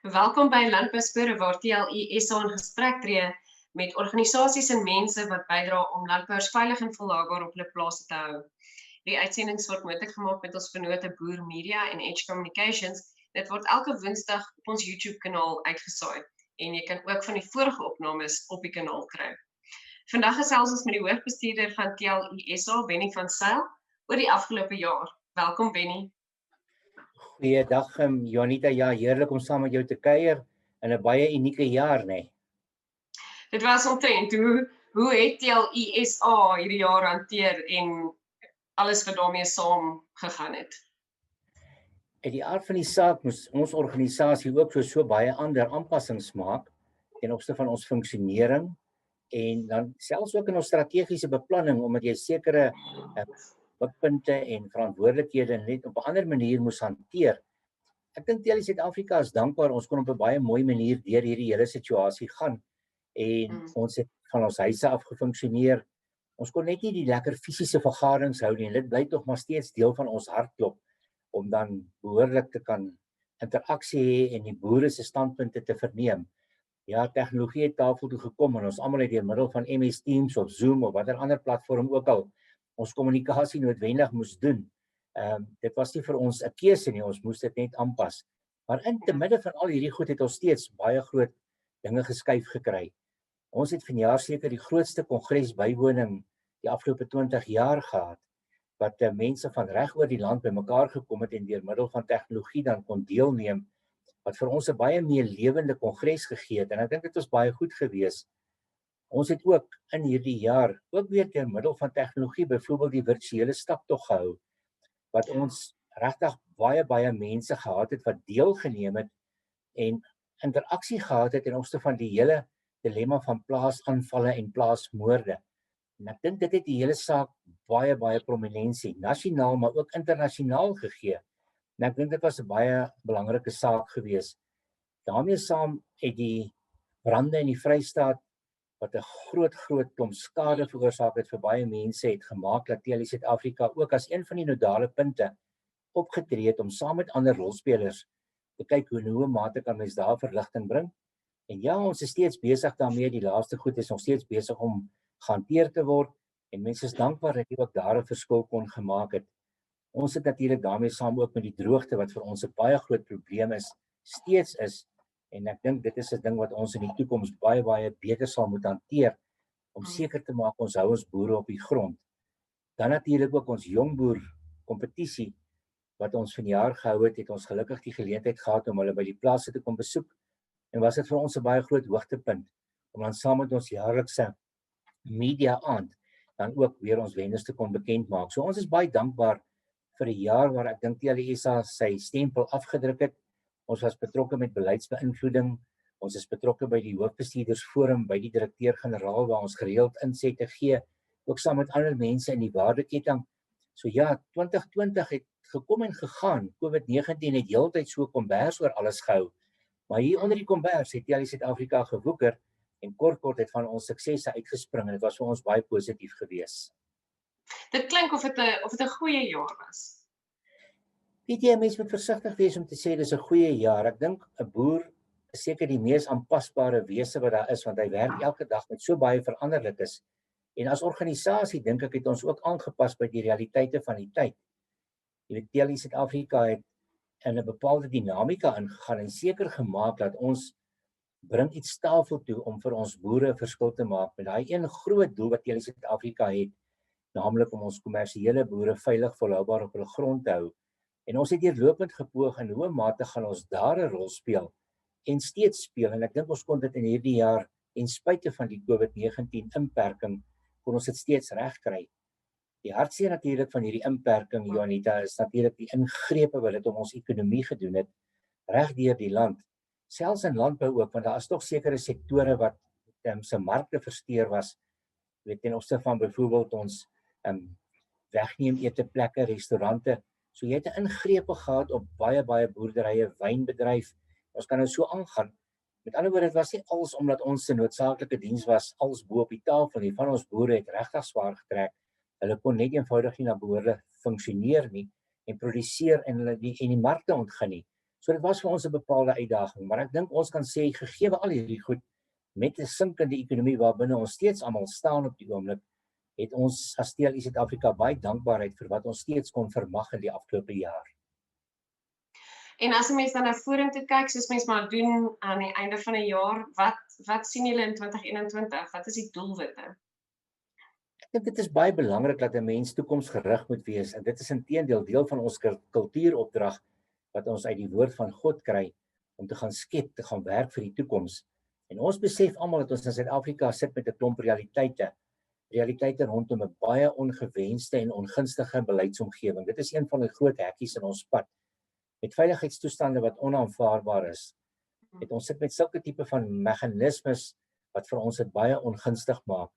Welkom by Landbouspore waar TLU SA in gesprek tree met organisasies en mense wat bydra om landbouers veilig en volhoubaar op hulle plase te hou. Die uitsendings word moontlik gemaak met ons vennote Boer Media en Edge Communications. Dit word elke Woensdag op ons YouTube kanaal uitgesaai en jy kan ook van die vorige opnames op die kanaal kry. Vandag gesels ons met die hoofbestuurder van TLU SA, Benny van Zyl, oor die afgelope jaar. Welkom Benny. Goeiedag Janita, ja, heerlik om saam met jou te kuier in 'n baie unieke jaar, nee. Dit was omtrent, hoe het TLU SA hierdie jaar hanteer en alles wat daarmee saam gegaan het? Uit die aard van die saak moes ons organisasie ook so baie ander aanpassings maak ten opsigte van ons funksionering en dan selfs ook in ons strategiese beplanning omdat jy sekere mikpunte en verantwoordelikhede net op 'n ander manier moes hanteer. Ek dink TLU Suid-Afrika is dankbaar ons kon op 'n baie mooi manier deur hierdie hele situasie gaan en ons het van ons huise af gefunksioneer. Ons kon net nie die lekker fisiese vergaderings hou nie en dit bly tog maar steeds deel van ons hartklop om dan behoorlik te kan interaksie hê en die boere se standpunte te verneem. Ja, tegnologie het tafel toe gekom en ons almal het deur middel van MS Teams of Zoom of watter ander platform ook al ons kommunikasie noodwendig moes doen. Dit was nie vir ons 'n keuse nie, ons moes dit net aanpas. Maar in te midde van al hierdie goed het ons steeds baie groot dinge geskuif gekry. Ons het vanjaar seker die grootste kongresbywoning die afgelope 20 jaar gehad, wat mense van reg oor die land bymekaar gekom het en deur middel van tegnologie dan kon deelneem, wat vir ons 'n baie meer lewende kongres gegee het en ek dink dit was baie goed geweest. Ons het ook in hierdie jaar ook weer deur middel van tegnologie byvoorbeeld die virtuele staptog gehou wat ons regtig baie mense gehad het wat deelgeneem het en interaksie gehad het ten opsigte van die hele dilemma van plaasaanvalle en plaasmoorde. En ek dink dit het die hele saak baie prominensie nasionaal maar ook internasionaal gegee. En ek dink dit was 'n baie belangrike saak geweest. Daarmee saam het die brande in die Vrystaat wat 'n groot klomp skade veroorsaak het vir baie mense het gemaak dat TLU Suid-Afrika ook as een van die nodale punte opgetree het om saam met ander rolspelers te kyk hoe mate kan mens daar verligting bring. En ja, ons is steeds besig daarmee, die laaste goed is nog steeds besig om gehanteer te word en mense is dankbaar dat jy ook daar 'n verskil kon gemaak het. Ons het natuurlik daarmee saam ook met die droogte wat vir ons 'n baie groot probleem is, steeds is. En ek dink dit is 'n ding wat ons in die toekoms baie beter sal moet hanteer om seker te maak ons hou ons boere op die grond. Dan natuurlik ook ons jongboer kompetisie wat ons vanjaar gehou het ons gelukkig die geleentheid gehad om hulle by die plase te kom besoek en was dit vir ons 'n baie groot hoogtepunt om dan saam met ons jaarlikse media aand dan ook weer ons wenners te kon bekend maak. So ons is baie dankbaar vir 'n jaar waar ek dink TLU SA sy stempel afgedruk het. Ons was betrokke met beleidsbeïnvloeding. Ons is betrokke by die hoofbestuurdersforum, by die direkteur-generaal waar ons gereeld insette gee, ook saam met ander mense in die waardeketting. So ja, 2020 het gekom en gegaan. COVID-19 het heeltyd so kombers oor alles gehou. Maar hier onder die kombers het TLU Suid-Afrika gewoeker en kort het van ons suksesse uitgespring en dit was vir ons baie positief geweest. Dit klink of dit 'n goeie jaar was. Weet jy, mense moet versigtig wees om te sê dis 'n goeie jaar. Ek dink 'n boer is seker die mees aanpasbare wese wat daar is want hy werk elke dag met so baie veranderlikes. En as organisasie dink ek het ons ook aangepas by die realiteite van die tyd. Jy weet, TLU Suid-Afrika het in 'n bepaalde dinamika ingegaan en seker gemaak dat ons bring iets tafel toe om vir ons boere 'n verskil te maak met daai een groot doel wat TLU Suid-Afrika het, naamlik om ons kommersiële boere veilig volhoubaar op hulle grond te hou. En ons het deurlopend gepoog in hoe mate gaan ons daar 'n rol speel en steeds speel en ek dink ons kon dit in hierdie jaar en spite van die COVID-19 inperking kon ons dit steeds regkry. Die hartseer natuurlik van hierdie inperking, Janita, is natuurlik die ingrepe wat dit om ons ekonomie gedoen het reg deur die land. Selfs in landbou ook, want daar is tog sekere sektore wat se markte versteur was. Weet ten opsigte van byvoorbeeld ons wegneem eteplekke, restaurante. So jy het 'n ingrepe gehad op baie boerderye, wynbedryf. Ons kan nou so aangaan. Met ander woorde, dit was nie als omdat ons 'n noodsaaklike diens was, als bo op die tafel nie. Van ons boere het regtig swaar getrek Hulle kon net eenvoudig nie na behoorlik funksioneer nie en produseer en hulle die markte ontgin nie. So dit was vir ons 'n bepaalde uitdaging, maar ek dink ons kan sê gegee al hierdie goed met 'n sinkende ekonomie waarbinne ons steeds almal staan op die oomblik, het ons as TLE Suid-Afrika baie dankbaarheid vir wat ons steeds kon vermag in die afgelope jaar. En as 'n mens dan na vorentoe kyk, soos mens maar doen aan die einde van 'n jaar, wat sien julle in 2021? Wat is die doelwitte? Ek dink dit is baie belangrik dat 'n mens toekomsgerig moet wees en dit is inteendeel deel van ons kultuuropdrag wat ons uit die woord van God kry om te gaan skep, te gaan werk vir die toekoms. En ons besef almal dat ons in Suid-Afrika sit met 'n klomp realiteite rondom 'n baie ongewenste en ongunstige beleidsomgewing. Dit is een van die groot hekkies in ons pad. Met veiligheidstoestande wat onaanvaarbaar is. Ons sit met sulke tipe van meganismes wat vir ons dit baie ongunstig maak.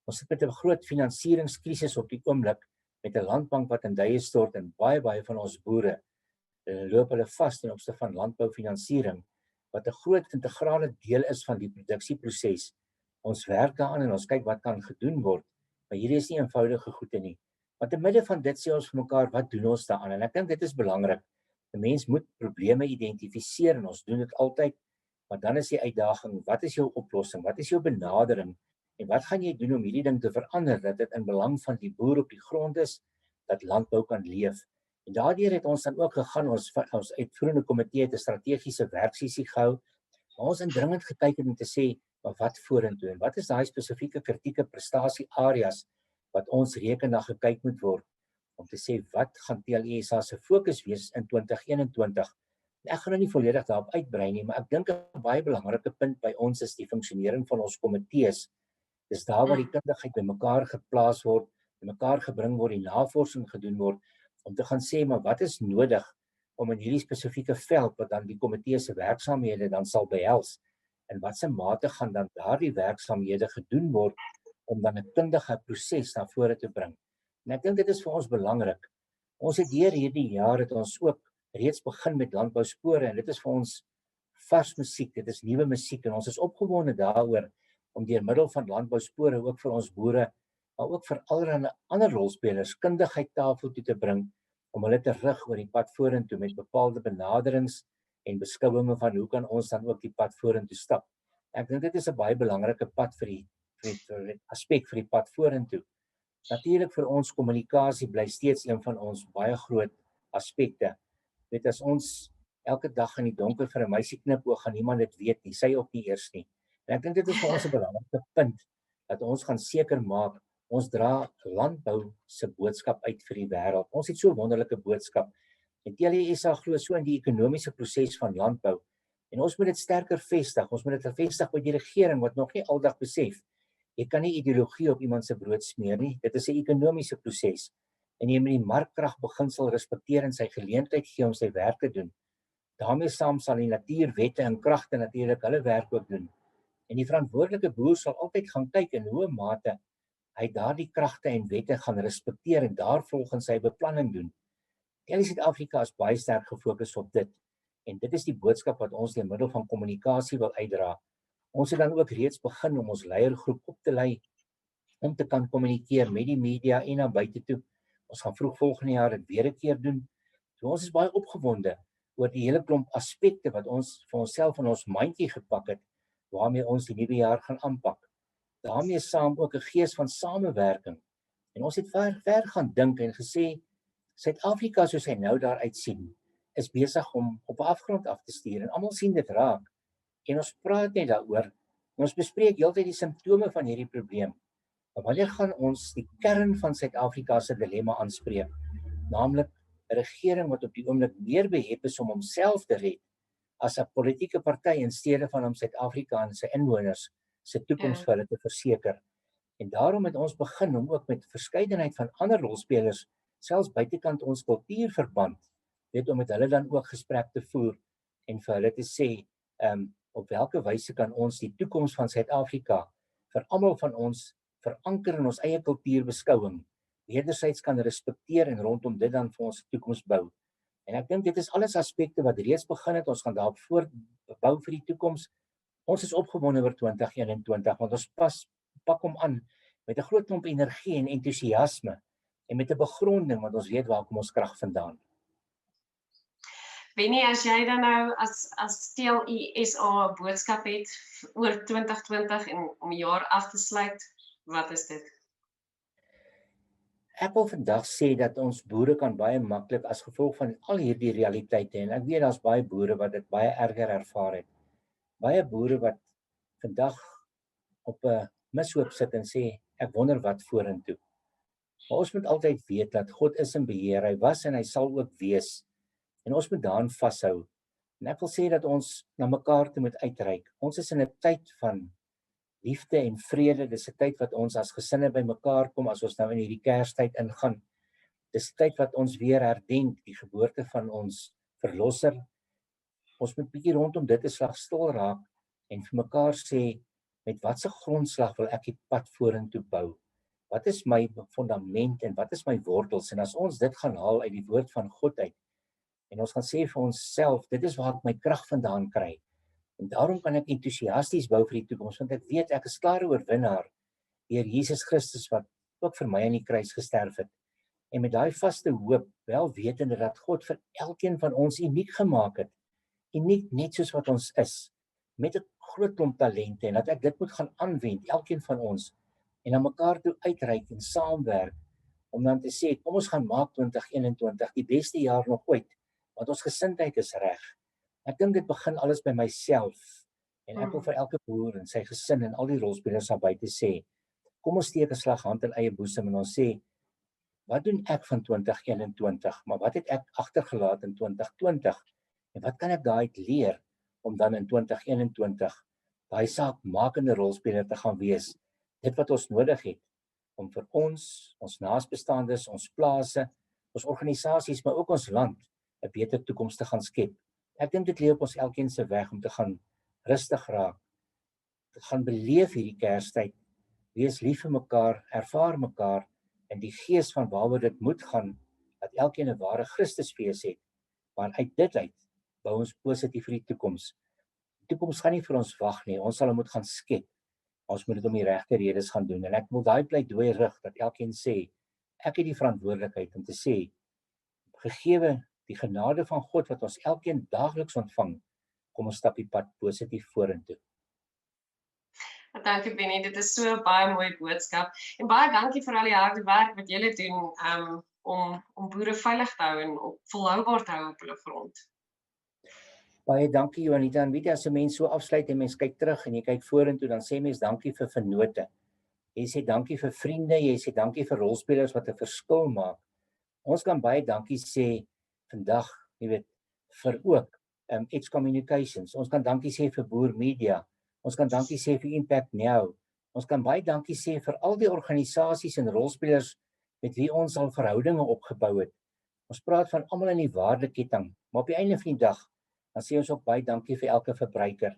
Ons sit met 'n groot finansieringskrisis op die oomblik met 'n landbank wat in duie stort en baie van ons boere loop hulle vas ten opsigte van landboufinansiering wat 'n groot integrale deel is van die produksieproses. Ons werk daaraan en ons kyk wat kan gedoen word, maar hierdie is nie eenvoudige goede nie. Maar te midde van dit sê ons vir mekaar, wat doen ons daaraan? En ek dink dit is belangrik. 'n Mens moet probleme identifiseer en ons doen dit altyd, maar dan is die uitdaging, wat is jou oplossing? Wat is jou benadering? En wat gaan jy doen om hierdie ding te verander dat dit in belang van die boer op die grond is, dat landbou kan leef? En daardeur het ons dan ook gegaan, ons uitvoerende komitee het 'n strategiese werksessie gehou, waar ons indringend gekyk het om te sê, maar wat vorentoe en wat is daai spesifieke kritieke prestasie areas wat ons rekendag gekyk moet word om te sê wat gaan TLE SA se fokus wees in 2021. Ek gaan nou nie volledig daarop uitbrei nie, maar ek dink 'n baie belangrike punt by ons is die funksionering van ons komitees. Dis daar waar die kundigheid bymekaar geplaas word, bymekaar gebring word, die navorsing gedoen word om te gaan sê maar wat is nodig om in hierdie spesifieke veld wat dan die komitee se werksaamhede dan sal behels en watse mate gaan dan daardie werksaamhede gedoen word om dan 'n kundige proses na vore te bring. En ek dink dit is vir ons belangrik. Ons het hierdie jaar het ons ook reeds begin met landbouspore en dit is vir ons vars musiek, dit is nuwe musiek en ons is opgewonde daaroor om deur middel van landbouspore ook vir ons boere, maar ook vir allerlei ander rolspelers kundigheid tafel toe te bring om hulle te rig oor die pad vorentoe met bepaalde benaderings en beskouinge van hoe kan ons dan ook die pad vorentoe stap. Ek dink dit is 'n baie belangrike pad vir die aspek vir die pad vorentoe. Natuurlik vir ons kommunikasie bly steeds een van ons baie groot aspekte. Weet as ons elke dag in die donker vir 'n meisie knipoog gaan niemand dit weet nie, sy ook nie eers nie. En ek dink dit is vir ons 'n belangrike punt dat ons gaan seker maak ons dra landbou se boodskap uit vir die wêreld. Ons het so 'n wonderlike boodskap. En TLE SA glo so in die ekonomiese proses van landbou. En ons moet dit sterker vestig. Ons moet dit vestig by die regering wat nog nie aldag besef. Jy kan nie ideologie op iemand se brood smeer nie. Dit is 'n ekonomiese proses. En jy moet die markkragbeginsel respekteer en sy geleentheid gee om sy werk te doen. Daarmee saam sal die natuurwette en kragte natuurlik hulle werk ook doen. En die verantwoordelike boer sal altyd gaan kyk in hoe mate hy daardie kragte en wette gaan respekteer en daarvolgens sy beplanning doen. TLE Suid-Afrika is baie sterk gefokus op dit. En dit is die boodskap wat ons deur middel van kommunikasie wil uitdra. Ons het dan ook reeds begin om ons leiergroep op te lei om te kan kommunikeer met die media en na buite toe. Ons gaan vroeg volgende jaar dit weer 'n keer doen. So ons is baie opgewonde oor die hele klomp aspekte wat ons vir onsself in ons mandjie gepak het waarmee ons die nuwe jaar gaan aanpak. Daarmee saam ook 'n gees van samewerking. En ons het ver gaan dink en gesê Suid-Afrika soos hy nou daar uitsien is besig om op 'n afgrond af te stuur en almal sien dit raak. En ons praat net daaroor. En ons bespreek heeltyd die simptome van hierdie probleem. Maar wanneer gaan ons die kern van Suid-Afrika se dilemma aanspreek? Naamlik 'n regering wat op die oomblik meer behep is om homself te red as 'n politieke party in steede van om Suid-Afrika en sy inwoners se toekoms vir hulle te verseker. En daarom het ons begin om ook met verskeidenheid van ander rolspelers, selfs buitekant ons kultuurverband, weet om met hulle dan ook gesprek te voer en vir hulle te sê, op watter wyse kan ons die toekoms van Suid-Afrika vir almal van ons veranker in ons eie kultuurbeskouing, wederzijds kan respekteer en rondom dit dan vir ons toekoms bou. En ek dink dit is alles aspekte wat reeds begin het, ons gaan daarop voortbou vir die toekoms. Ons is opgewonde oor 2021, want ons pak hom aan met 'n groot klomp energie en entoesiasme en met 'n begronding want ons weet waar kom ons krag vandaan. Benny, as jy dan nou as TLI SA 'n boodskap het oor 2020 en om die jaar af te sluit, wat is dit? Ek wil vandag sê dat ons boere kan baie maklik as gevolg van al hierdie realiteite en ek weet daar's baie boere wat dit baie erger ervaar het. Baie boere wat vandag op 'n mishoop sit en sê ek wonder wat vorentoe. Maar ons moet altyd weet dat God is in beheer. Hy was en hy sal ook wees. En ons moet daaraan vashou. En ek wil sê dat ons na mekaar toe moet uitreik. Ons is in 'n tyd van liefde en vrede. Dis 'n tyd wat ons as gesinne bymekaar kom as ons nou in hierdie Kerstyd ingaan. Dis 'n tyd wat ons weer herdenk die geboorte van ons verlosser. Ons moet bietjie rondom dit 'n slag stil raak en vir mekaar sê met watter grondslag wil ek die pad vorentoe bou? Wat is my fundament en wat is my wortels? En as ons dit gaan haal uit die woord van God uit en ons gaan sê vir onsself, dit is waar ek my krag vandaan kry. En daarom kan ek entoesiasties bou vir die toekoms want ek weet ek is klare oorwinnaar deur Jesus Christus wat ook vir my aan die kruis gesterf het. En met daai vaste hoop, wel wetende dat God vir elkeen van ons uniek gemaak het. Uniek net soos wat ons is, met 'n groot klomp talente en dat ek dit moet gaan aanwend, elkeen van ons, en na mekaar toe uitreik en saamwerk om dan te sê, kom ons gaan maak 2021 die beste jaar nog ooit, want ons gesindheid is reg. Ek dink dit begin alles by myself en ek wil vir elke boer en sy gesin en al die rolspelers daar buite sê, kom ons steek 'n slag hand in eie boesem en ons sê, wat doen ek van 2021, maar wat het ek agtergelaat in 2020 en wat kan ek daaruit leer om dan in 2021 daai saakmakende rolspeler te gaan wees, dit wat ons nodig het om vir ons naasbestaandes, ons plase, ons organisasies, maar ook ons land 'n beter toekoms te gaan skep. Ek dink dit lê op ons elkeen se weg om te gaan rustig raak, te gaan beleef hierdie Kerstyd, wees lief vir mekaar, ervaar mekaar in die gees van waaroor dit moet gaan, dat elkeen 'n ware Christusfees het, maar uit dit uit bou ons positief vir die toekoms. Die toekoms gaan nie vir ons wag nie, ons sal hom moet gaan skep. Ons moet dit om die regte redes gaan doen en ek wil daai pleidooi rig dat elkeen sê, ek het die verantwoordelikheid om te sê, gegeewe die genade van God wat ons elkeen daagliks ontvang, kom ons stap die pad positief vorentoe. Dankie Benny, dit is so 'n baie mooi boodskap en baie dankie vir al die harde werk wat julle doen om boere veilig te hou en volhoubaar te hou op hulle grond. Baie dankie Juanita, en weet jy as 'n mens so afsluit en mens kyk terug en jy kyk vorentoe, dan sê mens dankie vir vennote. Jy sê dankie vir vriende, jy sê dankie vir rolspelers wat 'n verskil maak. Ons kan baie dankie sê vandag, jy weet, vir ook Edge Communications. Ons kan dankie sê vir Boer Media. Ons kan dankie sê vir Impact Now. Ons kan baie dankie sê vir al die organisasies en rolspelers met wie ons al verhoudinge opgebou het. Ons praat van almal in die waardeketting, maar op die einde van die dag dan sê ons ook baie dankie vir elke verbruiker.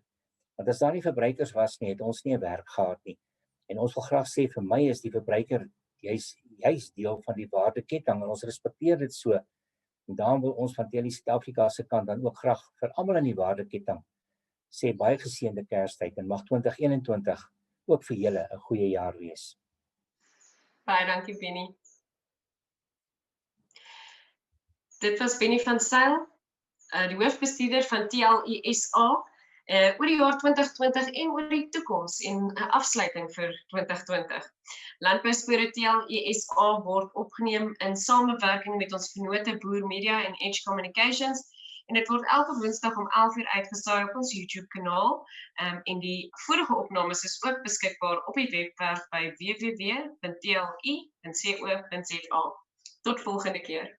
Want as daar nie verbruikers was nie, het ons nie 'n werk gehad nie. En ons wil graag sê vir my is die verbruiker jy's deel van die waardeketting en ons respekteer dit so. En daarom wil ons van TLI Suid-Afrika se kant dan ook graag vir almal in die waardeketting sê baie geseënde Kerstyd en mag 2021 ook vir julle 'n goeie jaar wees. Baie dankie Benny. Dit was Benny van Sail, die hoofbestuurder van TLI SA, oor die jaar 2020 en oor die toekoms en 'n afsluiting vir 2020. Landbouspore TLI SA word opgeneem in samewerking met ons vennote Boer Media en Edge Communications en dit word elke Woensdag om 11:00 uitgesaai op ons YouTube kanaal en die vorige opnames is ook beskikbaar op die webwerf by www.tli.co.za. Tot volgende keer.